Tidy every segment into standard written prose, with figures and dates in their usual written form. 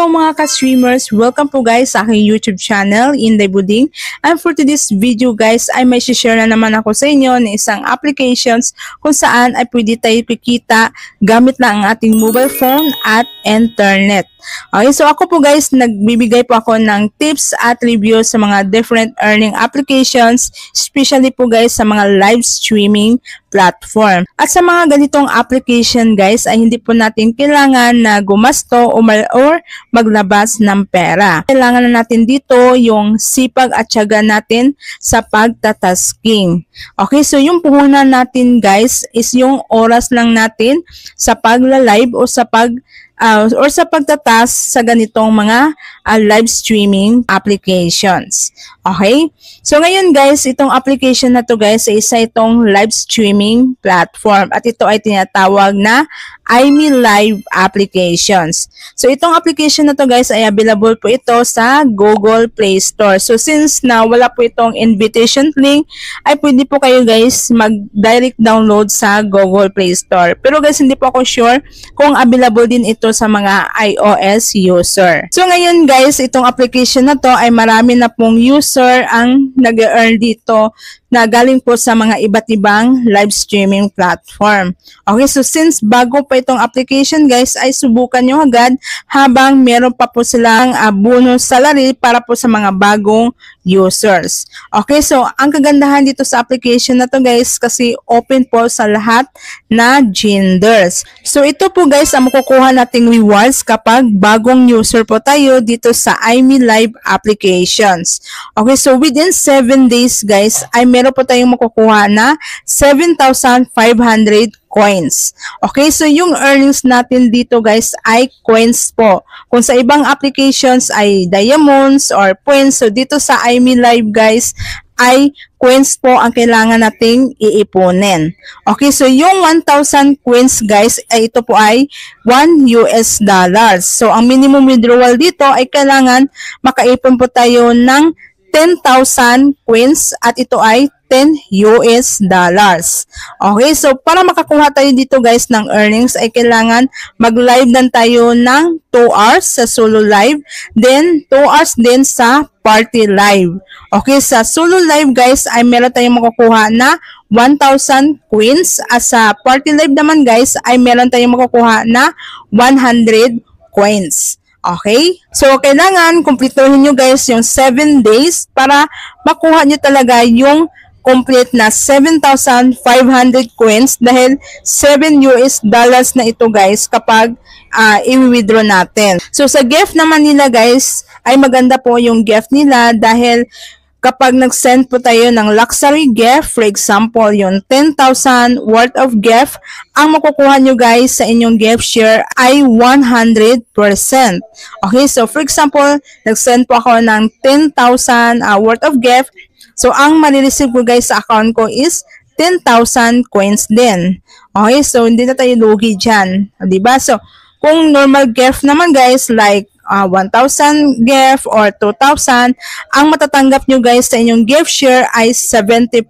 Hello mga ka-streamers! Welcome po guys sa aking YouTube channel, Inday Buding. And for today's video guys, ay may share na naman ako sa inyo ng isang applications kung saan ay pwede tayo kikita gamit lang ang ating mobile phone at internet. Okay, so ako po guys, nagbibigay po ako ng tips at reviews sa mga different earning applications, especially po guys sa mga live streaming platform. At sa mga ganitong application guys, ay hindi po natin kailangan na gumasto or maglabas ng pera. Kailangan na natin dito yung sipag at tiyaga natin sa pagtatasking. Okay, so yung puhunan natin guys is yung oras lang natin sa pagla-live o sa pagtatas sa ganitong mga live streaming applications. Okay? So ngayon guys, itong application na to guys ay isa itong live streaming platform at ito ay tinatawag na iMeLive applications. So itong application na to guys ay available po ito sa Google Play Store. So since na wala po itong invitation link, ay pwede po kayo guys mag-direct download sa Google Play Store. Pero guys, hindi po ako sure kung available din ito sa mga iOS user. So ngayon guys, itong application na to ay marami na pong user ang nag-earn dito na galing po sa mga iba't ibang live streaming platform. Okay, so since bago pa itong application guys, ay subukan nyo agad habang meron pa po silang bonus salary para po sa mga bagong users. Okay, so ang kagandahan dito sa application na to guys, kasi open po sa lahat na genders. So ito po guys ang makukuha nating rewards kapag bagong user po tayo dito sa iMeLive applications. Okay, so within 7 days guys, ay meron po tayong makukuha na 7,500 coins. Okay, so yung earnings natin dito guys ay coins po. Kung sa ibang applications ay diamonds or points, so dito sa iMeLive guys ay coins po ang kailangan nating iipunin. Okay, so yung 1,000 coins guys ay ito po ay $1. So ang minimum withdrawal dito ay kailangan makaipon po tayo ng 10,000 coins at ito ay $10. Okay, so para makakuha tayo dito guys ng earnings ay kailangan mag-live lang tayo ng 2 hours sa solo live, then 2 hours din sa party live. Okay, sa solo live guys ay meron tayong makukuha na 1,000 coins at sa party live naman guys ay meron tayong makukuha na 100 coins. Okay? So, kailangan kumplituhin nyo guys yung 7 days para makuha nyo talaga yung complete na 7,500 coins dahil $7 na ito guys kapag i-withdraw natin. So, sa gift naman nila guys, ay maganda po yung gift nila dahil kapag nag-send po tayo ng luxury gift, for example, yung 10,000 worth of gift, ang makukuha nyo guys sa inyong gift share ay 100%. Okay, so for example, nag-send po ako ng 10,000 worth of gift. So, ang marireceive ko guys sa account ko is 10,000 coins din. Okay, so hindi na tayo lugi dyan. Diba? So, kung normal gift naman guys, like 1,000 gift or 2,000, ang matatanggap nyo guys sa inyong gift share ay 70%.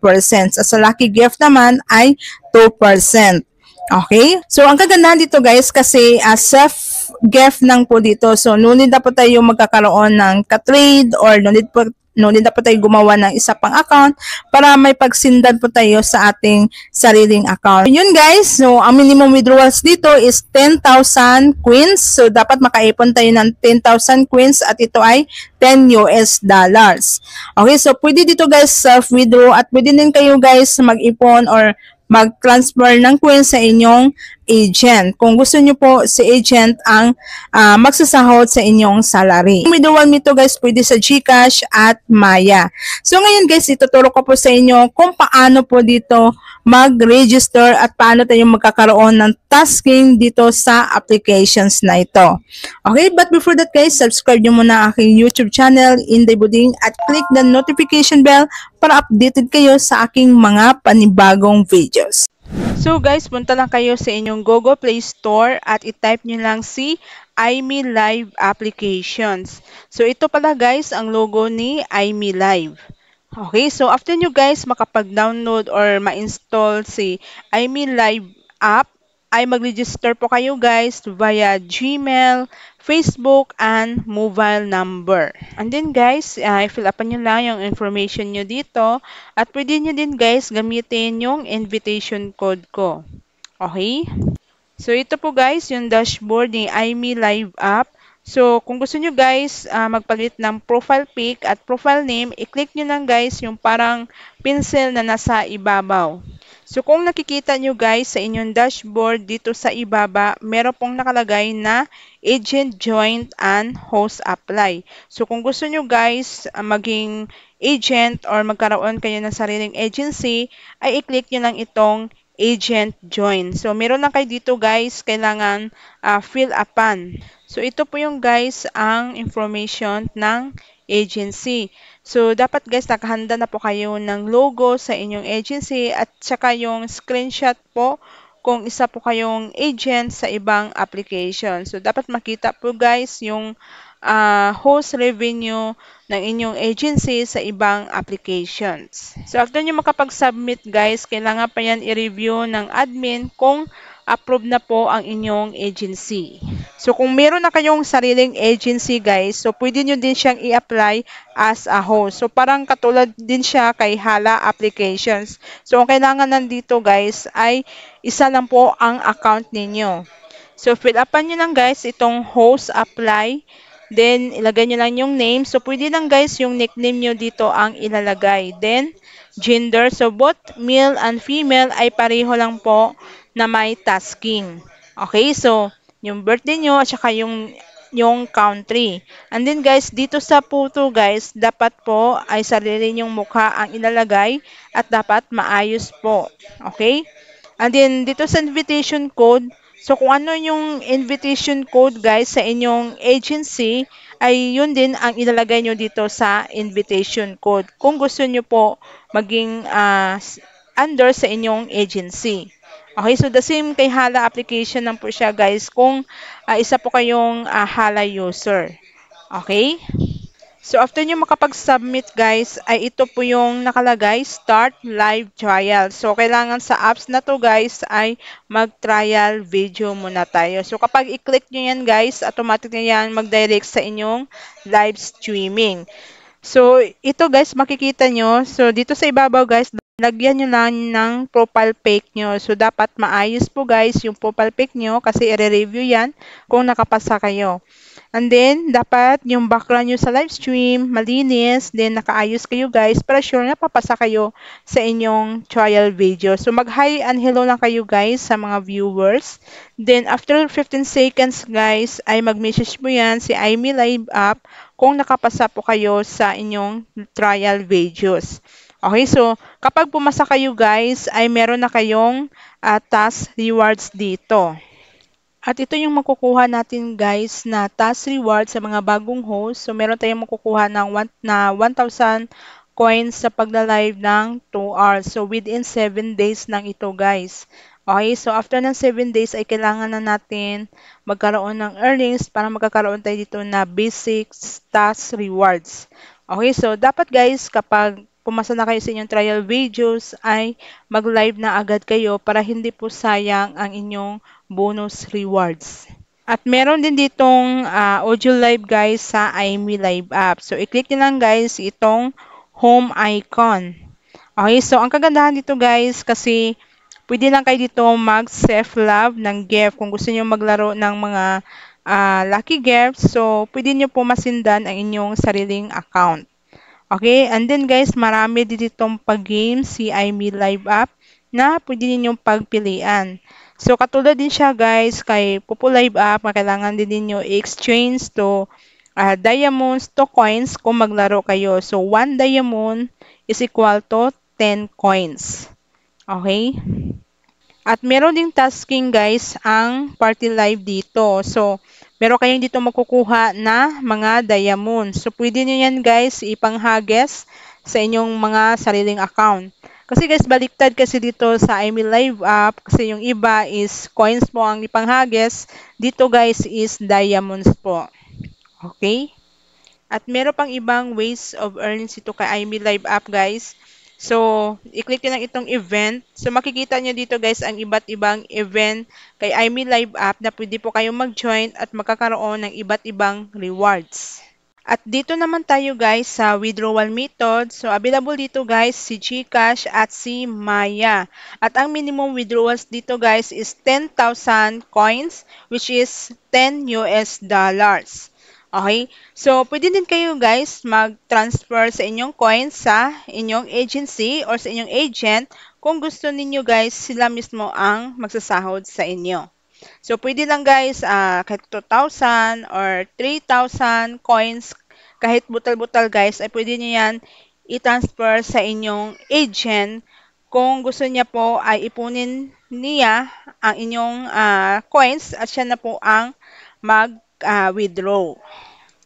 Sa lucky gift naman ay 2%. Okay? So, ang kagandahan dito guys kasi self gift lang po dito. So, no need na po tayo magkakaroon ng ka-trade or no need na po tayo gumawa ng isa pang account para may pagsindan po tayo sa ating sariling account. Yun guys, so ang minimum withdrawals dito is 10,000 coins. So dapat makaipon tayo ng 10,000 coins at ito ay $10. Okay, so pwede dito guys self-withdraw at pwede din kayo guys mag-ipon or mag-transfer ng coins sa inyong agent. Kung gusto nyo po si agent ang magsasahod sa inyong salary. Withdrawal nito guys pwede sa GCash at Maya. So ngayon guys, ituturo ko po sa inyo kung paano po dito mag-register at paano tayo magkakaroon ng tasking dito sa applications na ito. Okay, but before that guys, subscribe nyo muna aking YouTube channel, Inday Buding, at click the notification bell para updated kayo sa aking mga panibagong videos. So guys, punta lang kayo sa inyong Google Play Store at i-type nyo lang si iMeLive applications. So ito pala guys ang logo ni iMeLive. Okay, so after nyo guys makapag-download or ma-install si iMeLive app, ay mag-register po kayo guys via Gmail, Facebook, and mobile number. And then guys, fill upan nyo lang yung information nyo dito at pwede nyo din guys gamitin yung invitation code ko. Okay? So, ito po guys, yung dashboard ni iMe Live app. So, kung gusto nyo guys magpalit ng profile pic at profile name, i-click nyo lang guys yung parang pencil na nasa ibabaw. So, kung nakikita nyo guys sa inyong dashboard dito sa ibaba, meron pong nakalagay na agent join and host apply. So, kung gusto nyo guys maging agent or magkaroon kayo ng sariling agency, ay i-click nyo lang itong agent join. So, meron lang kayo dito guys, kailangan fill upan. So, ito po yung guys ang information ng agency. So, dapat guys, nakahanda na po kayo ng logo sa inyong agency at saka yung screenshot po kung isa po kayong agent sa ibang application. So, dapat makita po guys yung host revenue ng inyong agency sa ibang applications. So, after nyo makapag-submit guys, kailangan pa yan i-review ng admin kung approve na po ang inyong agency. So, kung meron na kayong sariling agency guys, so pwede nyo din siyang i-apply as a host. So, parang katulad din siya kay Hala Applications. So, ang kailangan nandito guys ay isa lang po ang account ninyo. So, fill upan nyo lang guys itong host apply. Then, ilagay nyo lang yung name. So, pwede lang guys yung nickname nyo dito ang ilalagay. Then, gender. So, both male and female ay pareho lang po na may tasking. Okay, so, yung birthday nyo at saka yung country. And then guys, dito sa photo guys, dapat po ay sarili nyong mukha ang ilalagay at dapat maayos po. Okay? And then, dito sa invitation code, so kung ano yung invitation code guys sa inyong agency, ay yun din ang ilalagay nyo dito sa invitation code. Kung gusto nyo po maging under sa inyong agency. Okay, so the same kay Hala application lang po siya guys kung isa po kayong Hala user. Okay? So, after nyo makapag-submit guys, ay ito po yung nakalagay, Start Live Trial. So, kailangan sa apps na to guys ay mag-trial video muna tayo. So, kapag i-click nyo yan guys, automatic na yan mag-direct sa inyong live streaming. So, ito guys, makikita nyo. So, dito sa ibabaw guys, lagyan nyo lang ng profile pic nyo. So, dapat maayos po guys yung profile pic nyo kasi i-review yan kung nakapasa kayo. And then, dapat yung background nyo sa live stream, malinis, then nakaayos kayo guys para sure na papasa kayo sa inyong trial video. So, mag-hi and hello lang kayo guys sa mga viewers. Then, after 15 seconds guys, ay mag-message mo yan si iMe Live app kung nakapasa po kayo sa inyong trial videos. Okay, so kapag pumasa kayo guys, ay meron na kayong task rewards dito. At ito yung makukuha natin guys na task reward sa mga bagong host. So meron tayong makukuha ng 1,000 coins sa pagla-live ng 2 hours. So within 7 days lang ito guys. Okay, so after ng 7 days ay kailangan na natin magkaroon ng earnings para magkakaroon tayo dito na basic task rewards. Okay, so dapat guys kapag pumasa na kayo sa inyong trial videos ay mag-live na agad kayo para hindi po sayang ang inyong bonus rewards. At meron din ditong audio live guys sa iMe Live app. So, i-click nyo lang guys itong home icon. Okay, so ang kagandahan dito guys kasi pwede lang kayo dito mag-self-love ng gift. Kung gusto nyo maglaro ng mga lucky gifts, so pwede nyo po masindan ang inyong sariling account. Okay, and then guys, marami din ditong pag-game si iMe Live app na pwede ninyong pagpilian. So, katulad din siya guys kay Popo Live app, kailangan din ninyo i-exchange to diamonds to coins kung maglaro kayo. So, 1 diamond is equal to 10 coins. Okay? At meron ding tasking guys ang Party Live dito. So, meron kayong dito makukuha na mga diamonds. So, pwede nyo yan guys ipanghages sa inyong mga sariling account. Kasi guys, baliktad kasi dito sa iMe Live app. Kasi yung iba is coins po ang ipanghages. Dito guys is diamonds po. Okay? At meron pang ibang ways of earnings ito kay iMe Live app guys. So, i-click nyo lang itong event. So, makikita nyo dito guys ang iba't ibang event kay iMe Live app na pwede po kayong mag-join at magkakaroon ng iba't ibang rewards. At dito naman tayo guys sa withdrawal method. So, available dito guys si GCash at si Maya. At ang minimum withdrawals dito guys is 10,000 coins which is 10 US dollars. Okay? So, pwede din kayo guys mag-transfer sa inyong coins sa inyong agency or sa inyong agent kung gusto ninyo guys sila mismo ang magsasahod sa inyo. So, pwede lang guys kahit 2,000 or 3,000 coins, kahit butal-butal guys, ay pwede nyo yan i-transfer sa inyong agent kung gusto niya po ay ipunin niya ang inyong coins at siya na po ang mag-withdraw.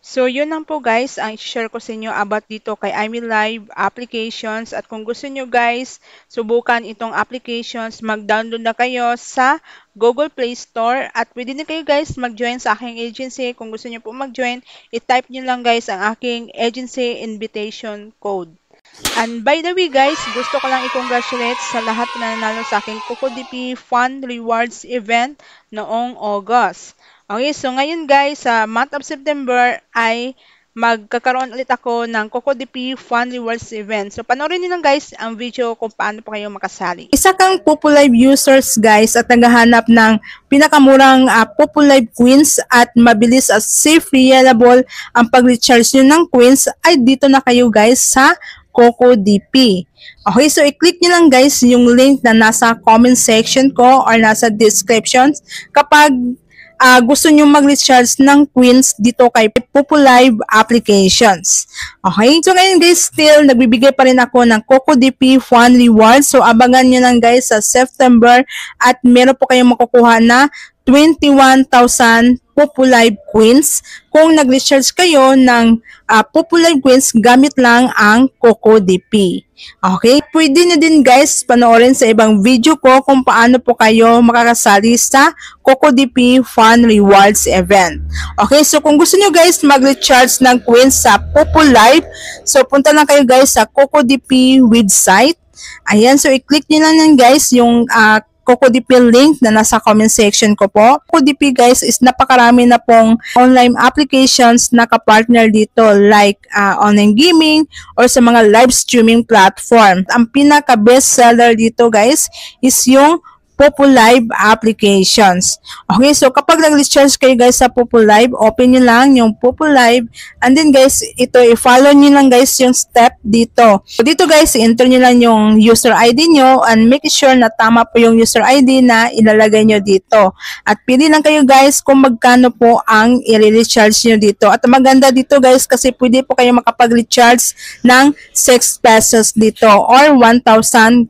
So, yun lang po guys ang i-share ko sa inyo about dito kay iMe Live applications. At kung gusto nyo guys, subukan itong applications, mag-download na kayo sa Google Play Store. At pwede din kayo guys mag-join sa aking agency. Kung gusto nyo po mag-join, i-type nyo lang guys ang aking agency invitation code. And by the way guys, gusto ko lang i-congratulate sa lahat na nanalo sa aking CocoDP Fun Rewards event noong August. Okay, so ngayon guys, sa month of September ay magkakaroon ulit ako ng CocoDP Fun Rewards event. So panoorin niyo lang guys ang video kung paano po kayo makasali. Isa kang Populive users guys at naghahanap ng pinakamurang Populive coins at mabilis at safe reliable ang pag-recharge nyo ng coins, ay dito na kayo guys sa CocoDP. Okay, so i-click nyo lang guys yung link na nasa comment section ko or nasa descriptions kapag gusto nyo mag-recharge ng coins dito kay Populive applications. Okay, so ngayon guys, still nagbibigay pa rin ako ng CocoDP Fun Rewards. So abangan nyo lang guys sa September at meron po kayong makukuha na 21,000 Populive coins kung nag-recharge kayo ng Populive coins gamit lang ang CocoDP. Okay, pwede nyo din guys panoorin sa ibang video ko kung paano po kayo makakasali sa CocoDP Fun Rewards event. Okay, so kung gusto nyo guys mag-recharge ng coins sa Populive, so punta lang kayo guys sa CocoDP website. Ayan, so i-click nyo lang yan guys yung CocoDP link na nasa comment section ko po. CocoDP guys is napakarami na pong online applications na kapartner dito like online gaming or sa mga live streaming platform. Ang pinaka best seller dito guys is yung Populive applications. Okay, so kapag nag-recharge kayo guys sa Populive, open nyo lang yung Populive and then guys, ito i-follow nyo lang guys yung step dito. So dito guys, enter nyo lang yung user ID nyo and make sure na tama po yung user ID na ilalagay nyo dito. At pili lang kayo guys kung magkano po ang i-recharge nyo dito. At maganda dito guys kasi pwede po kayo makapag-recharge ng 6 pesos dito or 1,000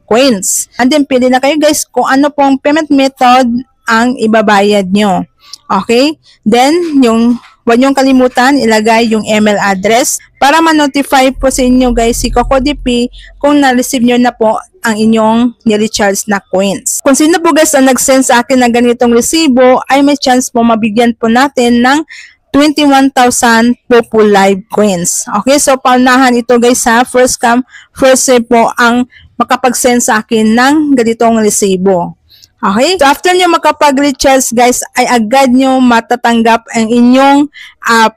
coins. And then pili na kayo guys kung ano pong payment method ang ibabayad nyo. Okay? Then, huwag niyong kalimutan ilagay yung email address para ma-notify po sa inyo guys si CocoDP kung na-receive nyo na po ang inyong ni-recharge na coins. Kung sino po guys ang nag-send sa akin ng ganitong resibo, ay may chance po mabigyan po natin ng 21,000 Populive coins. Okay, so paunahan ito guys ha. First come, first serve po ang makapag-send sa akin ng ganitong resibo. Okay? So, after nyo makapag-recharge guys, ay agad nyo matatanggap ang inyong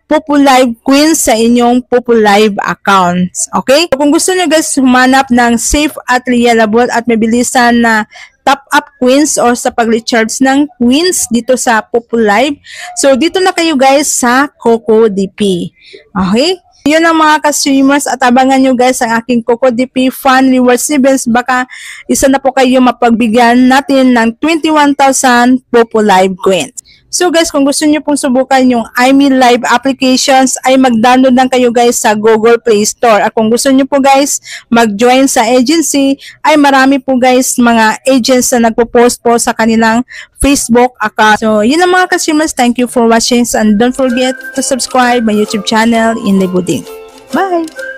Populive coins sa inyong Populive accounts. Okay? So, kung gusto nyo guys humanap ng safe at reliable at mabilisan na top-up coins or sa pag-recharge ng coins dito sa Populive, so dito na kayo guys sa CocoDP. Okay? Yun ang mga ka-streamers at abangan nyo guys ang aking CocoDP Fun Rewards events. Baka isa na po kayo mapagbigyan natin ng 21,000 Populive coins. So guys, kung gusto nyo pong subukan yung iMe Live applications, ay mag-download lang kayo guys sa Google Play Store. At kung gusto nyo po guys mag-join sa agency, ay marami po guys mga agents na nagpo-post po sa kanilang Facebook account. So yun ang mga ka-streamers. Thank you for watching and don't forget to subscribe my YouTube channel, Inday Buding. Bye!